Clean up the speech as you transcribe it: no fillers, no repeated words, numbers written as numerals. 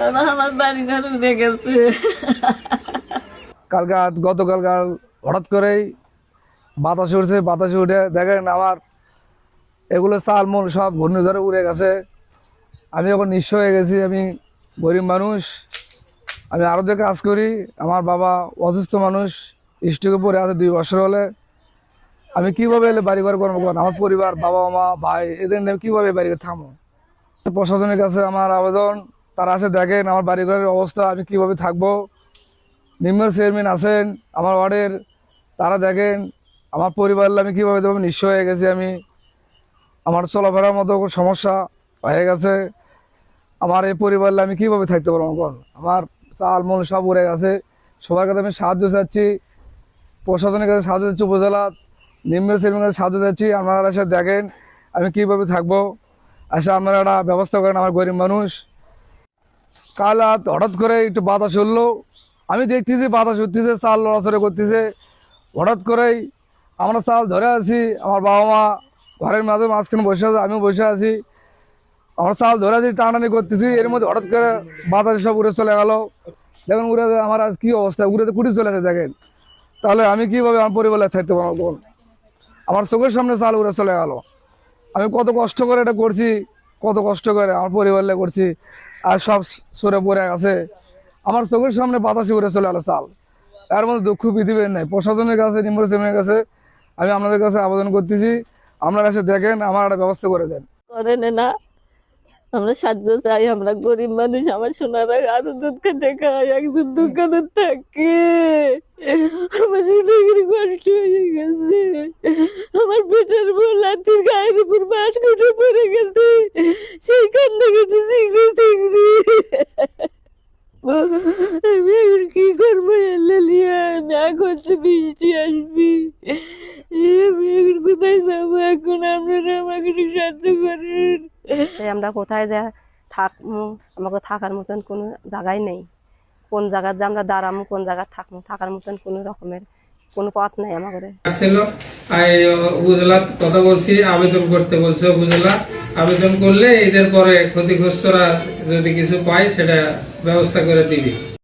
আমার বাড়ি ঘর উঠে গেছে। গতকাল হঠাৎ করেই বাতাসে উঠছে, বাতাসে উঠে দেখেন আমার এগুলো চাল মূল সব ঘূর্ণিঝড়ে উড়ে গেছে। আমি এখন নিঃস্ব হয়ে গেছি। আমি গরিব মানুষ, আমি আরও যে কাজ করি। আমার বাবা অসুস্থ মানুষ, স্ট্রোকে পড়ে আছে 2 বছর হলে। আমি কীভাবে এলে বাড়িঘর কর্ম করেন, আমার পরিবার, বাবা মা ভাই, এদের নিয়ে কীভাবে বাড়িতে থামো? প্রশাসনের কাছে আমার আবেদন, তারা আসে দেখেন আমার বাড়িঘরের অবস্থা, আমি কীভাবে থাকবো। নিম্ন চেয়ারম্যান আছেন আমার ওয়ার্ডের, তারা দেখেন আমার পরিবার আমি কীভাবে দেবো। নিঃস্ব হয়ে গেছি আমি, আমার চলাফেরার মতো সমস্যা হয়ে গেছে। আমার এই পরিবার আমি কীভাবে থাকতে পারবো? এখন আমার চাল মূল সব উড়ে গেছে। সবার কাছে আমি সাহায্য চাচ্ছি, প্রশাসনের কাছে সাহায্য চাচ্ছি, উপজেলা নিম্ন চেয়ারম্যানের কাছে সাহায্য চাচ্ছি। আপনারা এসে দেখেন আমি কীভাবে থাকবো, এসে আপনারা একটা ব্যবস্থা করেন। আমার গরিব মানুষ। কাল রাত হঠাৎ করে একটু বাতাস উঠলো, আমি দেখতেছি বাতাস উঠতেছে, চাল লড়াচড়া করতেছে। হঠাৎ করেই আমরা চাল ধরে আছি, আমার বাবা মা ঘরের মাঝখানে বসে আছে, আমিও বসে আছি। আমরা চাল ধরে আছি, টানাটানি করতেছি। এর মধ্যে হঠাৎ করে বাতাস সব উড়ে চলে গেল। দেখুন উড়ে আমার আজ কী অবস্থা, উড়ে কুড়ি চলে গেছে দেখেন। তাহলে আমি কীভাবে আমার পরিবারে থাকতে পারবো? আমার চোখের সামনে চাল উড়ে চলে গেল। আমি কত কষ্ট করে এটা করছি, কত কষ্ট করে আমার পরিবারে করছি, আর সব সরে পড়ে গেছে। আমার চোখের সামনে বাতাসে উড়ে চলে গেল চাল। এর মধ্যে দুঃখ পৃথিবীর নেই। প্রশাসনের কাছে, নিম্ন চেয়ারম্যানের কাছে আমি আপনাদের কাছে আবেদন করতেছি, আপনারা এসে দেখেন, আমার একটা ব্যবস্থা করে দেন। করেন না, আমরা সাহায্য চাই। আমরা গরিব মানুষ, আমার সোনারা আরো দুধ খেতে খায়, একজন দোকানে থাকে। আমার জিন্দগির কষ্ট হয়ে গেছে। আমার পেটের উপর লাঠির গায়ের উপর বাঁশ কুটে পড়ে গেছে, সেইখান থেকে আমি এখন কি করবো? এখন তো বৃষ্টি আসবি, আমি এখন কোথায় যাবো? এখন আপনারা আমাকে একটু সাহায্য করেন। আমরা কোথায় যা থাকবো, আমাকে থাকার মতন কোনো জায়গায় নেই। কোন জায়গায় যে আমরা দাঁড়াবো, কোন জায়গায় থাকবো, থাকার মতন কোনো রকমের কোনো পথ নাই আমাদের। আসছিল উপজেলা কথা বলছি, আবেদন করতে বলছে উপজেলা। আবেদন করলে এদের পরে ক্ষতিগ্রস্তরা যদি কিছু পায় সেটা ব্যবস্থা করে দিবি।